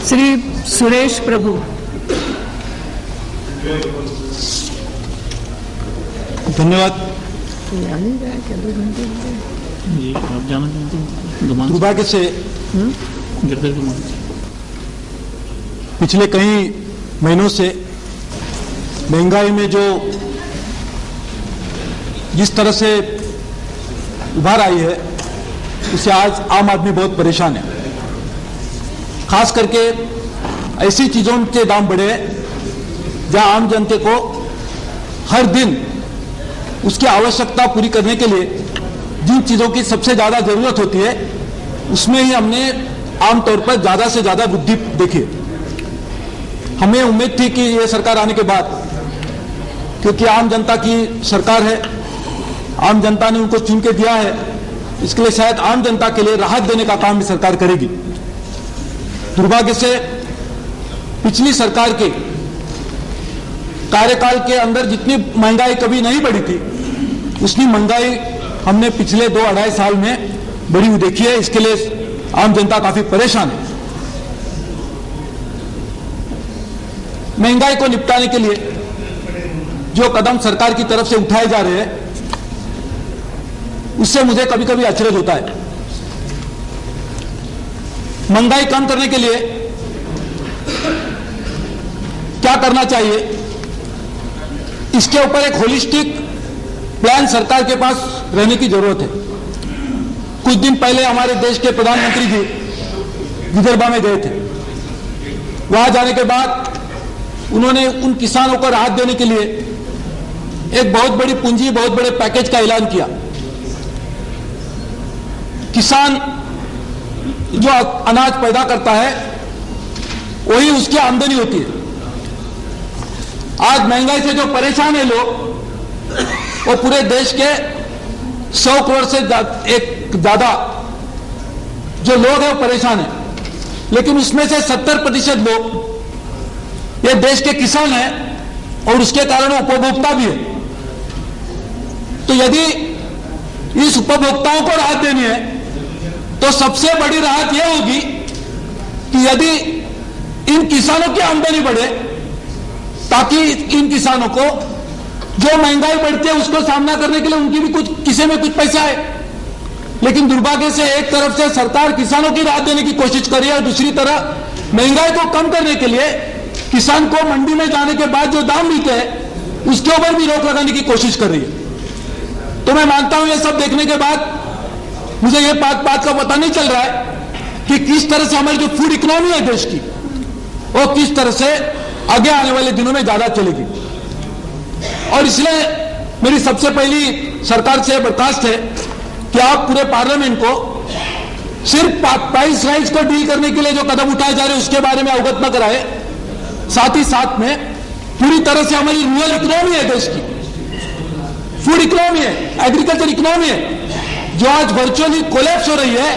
श्री सुरेश प्रभु। धन्यवाद। दुर्भाग्य से पिछले कई महीनों से महंगाई में जो जिस तरह से उभार आई है उससे आज आम आदमी बहुत परेशान है। खास करके ऐसी चीजों के दाम बढ़े जहां आम जनता को हर दिन उसकी आवश्यकता पूरी करने के लिए जिन चीजों की सबसे ज्यादा जरूरत होती है उसमें ही हमने आमतौर पर ज्यादा से ज्यादा वृद्धि देखी है। हमें उम्मीद थी कि यह सरकार आने के बाद, क्योंकि आम जनता की सरकार है, आम जनता ने उनको चुन के दिया है, इसके लिए शायद आम जनता के लिए राहत देने का काम भी सरकार करेगी। दुर्भाग्य से पिछली सरकार के कार्यकाल के अंदर जितनी महंगाई कभी नहीं बढ़ी थी उतनी महंगाई हमने पिछले 2-2.5 साल में बढ़ी हुई देखी है। इसके लिए आम जनता काफी परेशान है। महंगाई को निपटाने के लिए जो कदम सरकार की तरफ से उठाए जा रहे हैं उससे मुझे कभी कभी अचरज होता है। महंगाई कम करने के लिए क्या करना चाहिए, इसके ऊपर एक होलिस्टिक प्लान सरकार के पास रहने की जरूरत है। कुछ दिन पहले हमारे देश के प्रधानमंत्री जी विदर्भ में गए थे। वहां जाने के बाद उन्होंने उन किसानों को राहत देने के लिए एक बहुत बड़ी पूंजी, बहुत बड़े पैकेज का ऐलान किया। किसान जो अनाज पैदा करता है वही उसकी आमदनी होती है। आज महंगाई से जो परेशान है लोग, वो पूरे देश के 100 करोड़ से एक ज्यादा जो लोग हैं वो परेशान है। लेकिन उसमें से 70% लोग ये देश के किसान हैं और उसके कारण उपभोक्ता भी है। तो यदि इस उपभोक्ताओं को राहत देनी है तो सबसे बड़ी राहत यह होगी कि यदि इन किसानों की आमदनी बढ़े, ताकि इन किसानों को जो महंगाई बढ़ती है उसको सामना करने के लिए उनकी भी कुछ किसी में कुछ पैसा है। लेकिन दुर्भाग्य से एक तरफ से सरकार किसानों की राहत देने की कोशिश कर रही है और दूसरी तरफ महंगाई को कम करने के लिए किसान को मंडी में जाने के बाद जो दाम मिलते हैं उसके ऊपर भी रोक लगाने की कोशिश कर रही है। तो मैं मानता हूं ये सब देखने के बाद मुझे ये बात का पता नहीं चल रहा है कि किस तरह से हमारी जो फूड इकोनॉमी है देश की, वो किस तरह से आगे आने वाले दिनों में ज्यादा चलेगी। और इसलिए मेरी सबसे पहली सरकार से दरखास्त है कि आप पूरे पार्लियामेंट को सिर्फ प्राइस राइज को डील करने के लिए जो कदम उठाए जा रहे हैं उसके बारे में अवगत न कराए, साथ ही साथ में पूरी तरह से हमारी रूरल इकोनॉमी है देश की, फूड इकोनॉमी है, एग्रीकल्चर इकोनॉमी है, जो आज वर्चुअली कोलैप्स हो रही है,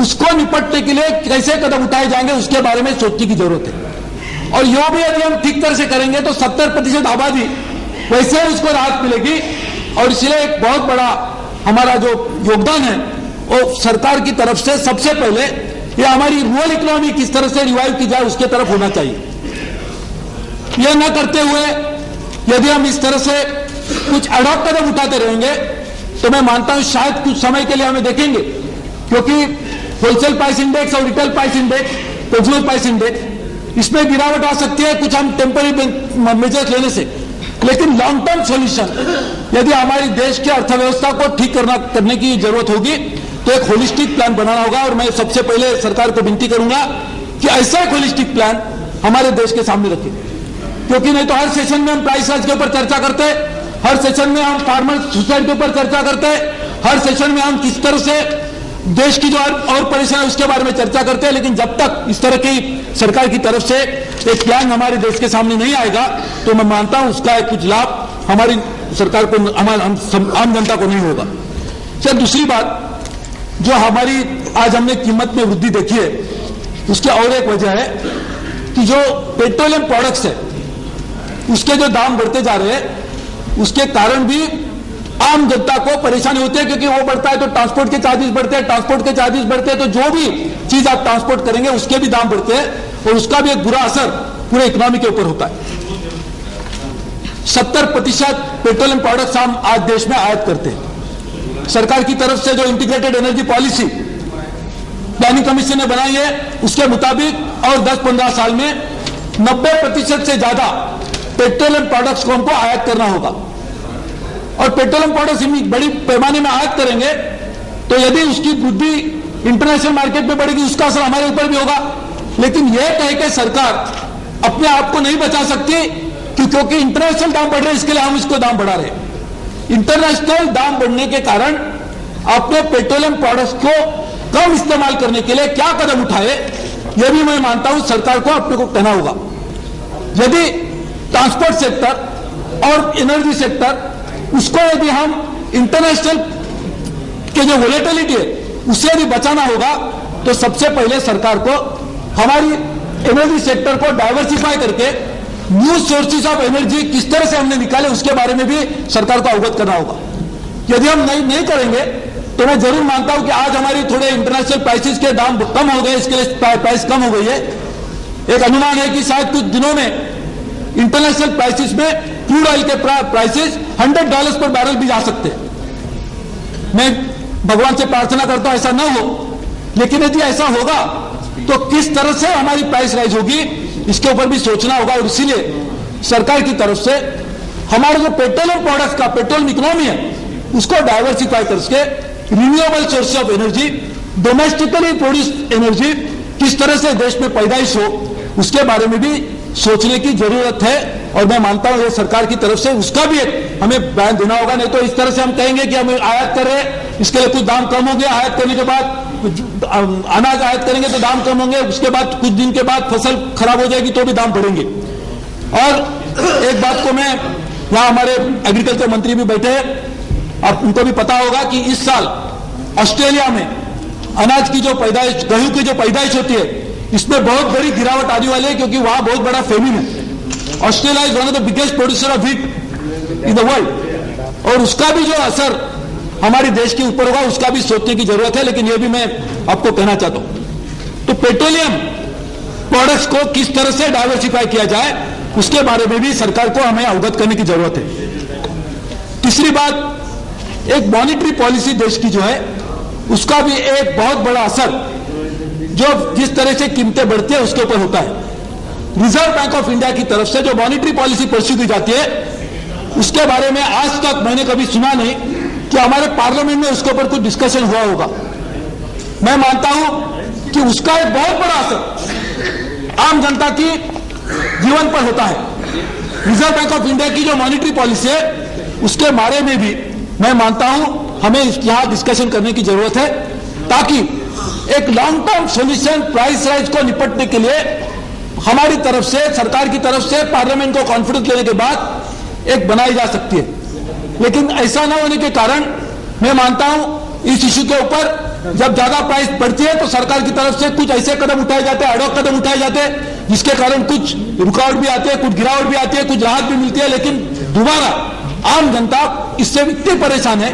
उसको निपटने के लिए कैसे कदम उठाए जाएंगे उसके बारे में सोचने की जरूरत है। और यो भी यदि हम ठीक तरह से करेंगे तो 70% आबादी वैसे ही उसको राहत मिलेगी। और इसलिए एक बहुत बड़ा हमारा जो योगदान है वो सरकार की तरफ से सबसे पहले ये हमारी रूरल इकोनॉमी किस तरह से रिवाइव की जाए उसके तरफ होना चाहिए। ये न करते हुए यदि हम इस तरह से कुछ एडॉक कदम उठाते रहेंगे तो मैं मानता हूं शायद कुछ समय के लिए हमें देखेंगे, क्योंकि होलसेल प्राइस इंडेक्स और retail price index, consumer price index, इसमें गिरावट आ सकती है कुछ हम टेम्पररी मेजर्स लेने से। लेकिन लॉन्ग टर्म सॉल्यूशन यदि हमारी देश की अर्थव्यवस्था को ठीक करने की जरूरत होगी तो एक होलिस्टिक प्लान बनाना होगा। और मैं सबसे पहले सरकार को विनती करूंगा कि ऐसा एक होलिस्टिक प्लान हमारे देश के सामने रखें, क्योंकि नहीं तो हर सेशन में हम प्राइस राइज के ऊपर चर्चा करते हैं, हर सेशन में हम फार्मर सुसाइड के ऊपर चर्चा करते हैं, हर सेशन में हम किस तरह से देश की जो और परेशानी है उसके बारे में चर्चा करते हैं। लेकिन जब तक इस तरह की सरकार की तरफ से एक प्लान हमारे देश के सामने नहीं आएगा तो मैं मानता हूं उसका कुछ लाभ हमारी सरकार को, आम जनता को नहीं होगा। सर, दूसरी बात जो हमारी आज हमने कीमत में वृद्धि देखी है उसकी और एक वजह है कि जो पेट्रोलियम प्रोडक्ट्स है उसके जो दाम बढ़ते जा रहे हैं उसके कारण भी आम जनता को परेशानी होती है, क्योंकि वो बढ़ता है तो ट्रांसपोर्ट के चार्जेस बढ़ते हैं, ट्रांसपोर्ट के चार्जेस बढ़ते हैं तो जो भी चीज आप ट्रांसपोर्ट करेंगे उसके भी दाम बढ़ते हैं। और उसका भी एक बुरा असर पूरे इकोनॉमी के ऊपर होता है। 70% पेट्रोलियम प्रोडक्ट्स हम आज देश में आयात करते हैं। सरकार की तरफ से जो integrated energy policy planning commission ने बनाई है, उसके मुताबिक और 10-15 साल में 90% से ज्यादा पेट्रोलियम प्रोडक्ट्स को हमको आयात करना होगा। और पेट्रोलियम प्रोडक्ट्स बड़ी पैमाने में आयात करेंगे तो यदि उसकी वृद्धि इंटरनेशनल मार्केट में बढ़ेगी, उसका असर हमारे ऊपर भी होगा। लेकिन यह कह के सरकार अपने आप को नहीं बचा सकती क्योंकि इंटरनेशनल दाम बढ़ रहे हैं, इसके लिए हम इसको दाम बढ़ा रहे हैं। इंटरनेशनल दाम बढ़ने के कारण अपने पेट्रोलियम प्रोडक्ट्स को कम इस्तेमाल करने के लिए क्या कदम उठाए, यह भी मैं मानता हूं सरकार को अपने को कहना होगा। यदि ट्रांसपोर्ट सेक्टर और एनर्जी सेक्टर उसको यदि हम इंटरनेशनल के जो वोलेटिलिटी है उससे यदि बचाना होगा तो सबसे पहले सरकार को हमारी एनर्जी सेक्टर को डाइवर्सिफाई करके न्यू सोर्सेज ऑफ एनर्जी किस तरह से हमने निकाले उसके बारे में भी सरकार को अवगत करना होगा। यदि हम नहीं करेंगे तो मैं जरूर मानता हूं कि आज हमारी थोड़े इंटरनेशनल प्राइसेस के दाम कम हो गए, इसके लिए प्राइस कम हो गई है। एक अनुमान है कि शायद कुछ दिनों में इंटरनेशनल प्राइसेस में क्रूड ऑयल के प्राइसेस $100 पर बैरल भी जा सकते हैं। मैं भगवान से प्रार्थना करता हूं ऐसा ना हो, लेकिन यदि ऐसा होगा तो किस तरह से हमारी प्राइस राइज होगी इसके ऊपर भी सोचना होगा। और इसीलिए सरकार की तरफ से हमारे जो पेट्रोलियम प्रोडक्ट्स का पेट्रोलियम इकोनॉमी है उसको डाइवर्सिफाई करके renewable source of energy, domestically produced energy किस तरह से देश में पैदाइश हो उसके बारे में भी सोचने की जरूरत है। और मैं मानता हूं सरकार की तरफ से उसका भी एक हमें बयान देना होगा। नहीं तो इस तरह से हम कहेंगे कि हम आयात कर रहे हैं, इसके लिए कुछ दाम कम हो गया, आयात करने के बाद अनाज आयात करेंगे तो दाम कम होंगे, उसके बाद कुछ दिन के बाद फसल खराब हो जाएगी तो भी दाम बढ़ेंगे। और एक बात को मैं, यहां हमारे एग्रीकल्चर मंत्री भी बैठे हैं, अब उनको भी पता होगा कि इस साल ऑस्ट्रेलिया में अनाज की जो पैदाइश, गेहूं की जो पैदाइश होती है इसमें बहुत बड़ी गिरावट आने वाली है क्योंकि वहां बहुत बड़ा फेमिन है। Australia is one of the biggest producer of wheat in the world और उसका भी जो असर हमारे देश के ऊपर होगा उसका भी सोचने की जरूरत है। लेकिन यह भी मैं आपको कहना चाहता हूं तो पेट्रोलियम प्रोडक्ट्स को किस तरह से डाइवर्सिफाई किया जाए उसके बारे में भी सरकार को हमें अवगत करने की जरूरत है। तीसरी बात, एक मॉनिटरी पॉलिसी देश की जो है उसका भी एक बहुत बड़ा असर जो जिस तरह से कीमतें बढ़ती है उसके ऊपर होता है। रिजर्व बैंक ऑफ इंडिया की तरफ से जो मॉनिटरी पॉलिसी परस्यू की जाती है उसके बारे में आज तक मैंने कभी सुना नहीं कि हमारे पार्लियामेंट में उसके ऊपर कुछ डिस्कशन हुआ होगा। मैं मानता हूं कि उसका एक बहुत बड़ा असर आम जनता की जीवन पर होता है। रिजर्व बैंक ऑफ इंडिया की जो मॉनिटरी पॉलिसी है उसके बारे में भी मैं मानता हूं हमें यहां डिस्कशन करने की जरूरत है ताकि एक long term solution price rise को निपटने के लिए हमारी तरफ से, सरकार की तरफ से पार्लियामेंट को कॉन्फिडेंस लेने के बाद एक बनाई जा सकती है। लेकिन ऐसा ना होने के कारण मैं मानता हूं इस इश्यू के ऊपर जब ज्यादा प्राइस बढ़ती है तो सरकार की तरफ से कुछ ऐसे कदम उठाए जाते हैं, एडहॉक कदम उठाए जाते हैं जिसके कारण कुछ रुकावट भी आती है, कुछ गिरावट भी आती है, कुछ राहत भी मिलती है। लेकिन दोबारा आम जनता इससे इतनी परेशान है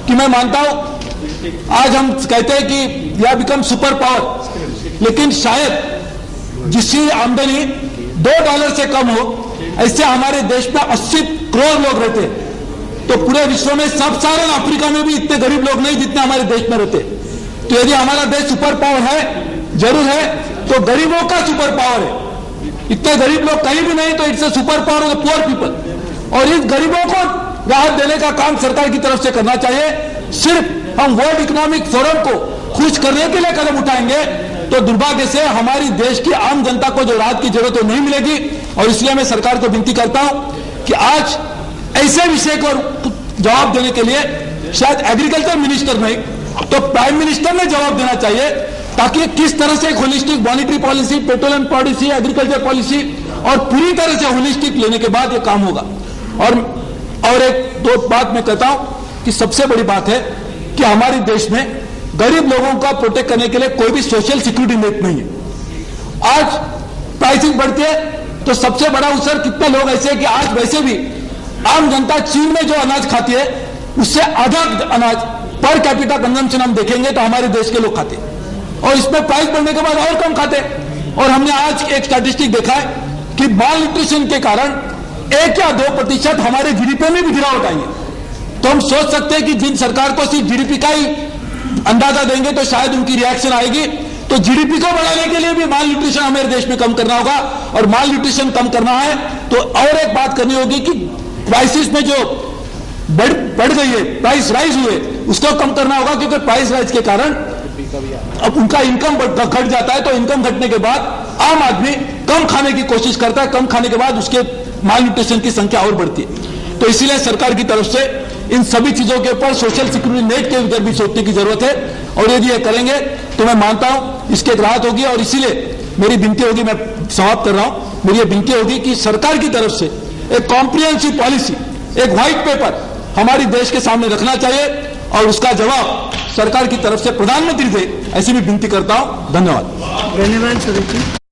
कि मैं मानता हूं आज हम कहते हैं कि यह बिकम सुपर पावर, लेकिन शायद जिसकी आमदनी $2 से कम हो ऐसे हमारे देश में 80 करोड़ लोग रहते हैं। तो पूरे विश्व में सब सारे अफ्रीका में भी इतने गरीब लोग नहीं जितने हमारे देश में रहते। तो यदि हमारा देश सुपर पावर है, जरूर है, तो गरीबों का सुपर पावर है। इतने गरीब लोग कहीं भी नहीं तो it's a super power of the poor people. और इस गरीबों को राहत देने का काम सरकार की तरफ से करना चाहिए। सिर्फ हम वर्ल्ड इकोनॉमिक फोरम को खुश करने के लिए कदम उठाएंगे तो दुर्भाग्य से हमारी देश की आम जनता को जो राहत की जरूरत है नहीं मिलेगी। और इसलिए मैं सरकार को विनती करता हूं कि आज ऐसे विषय को जवाब देने के लिए शायद एग्रीकल्चर मिनिस्टर नहीं तो प्राइम मिनिस्टर ने जवाब देना चाहिए ताकि किस तरह से एक holistic monetary policy, petroleum policy, agriculture policy और पूरी तरह से होलिस्टिक लेने के बाद यह काम होगा। और एक दो बात मैं कहता हूं कि सबसे बड़ी बात है कि हमारे देश में गरीब लोगों को प्रोटेक्ट करने के लिए कोई भी सोशल सिक्योरिटी नेट नहीं है। आज प्राइसिंग बढ़ती है तो सबसे बड़ा असर कितने लोग ऐसे हैं कि आज वैसे भी आम जनता चीन में जो अनाज खाती है उससे आधा अनाज पर कैपिटा कंजम्पशन हम देखेंगे तो हमारे देश के लोग खाते हैं और इसमें प्राइस बढ़ने के बाद और कम खाते हैं। और हमने आज एक स्टैटिस्टिक देखा है कि माल न्यूट्रिशन के कारण 1 या 2% हमारे जीडीपी में भी गिरावट आई है। तो हम सोच सकते हैं कि जिन सरकार को सिर्फ जीडीपी का ही अंदाजा देंगे तो शायद उनकी रिएक्शन आएगी। तो जीडीपी को बढ़ाने के लिए भी माल न्यूट्रिशन हमारे देश में कम करना होगा, और माल न्यूट्रिशन कम करना है तो और एक बात करनी होगी कि प्राइसेस में जो बढ़ गई है, प्राइस राइज हुए, उसको कम करना होगा, क्योंकि प्राइस राइज के कारण अब उनका इनकम घट जाता है। तो इनकम घटने के बाद आम आदमी कम खाने की कोशिश करता है, कम खाने के बाद उसके माल न्यूट्रिशन की संख्या और बढ़ती है। तो इसीलिए सरकार की तरफ से इन सभी चीजों के ऊपर सोशल सिक्योरिटी नेट के ऊपर भी सोचने की जरूरत है, और यदि ये करेंगे तो मैं मानता हूं इसकी एक राहत होगी। और इसीलिए मेरी विनती होगी, मैं समाप्त कर रहा हूं, मेरी ये विनती होगी कि सरकार की तरफ से एक कॉम्प्रिहेंसिव पॉलिसी, एक व्हाइट पेपर हमारी देश के सामने रखना चाहिए, और उसका जवाब सरकार की तरफ से प्रधानमंत्री दे, ऐसी भी विनती करता हूं। धन्यवाद। धन्यवाद सुरेश जी।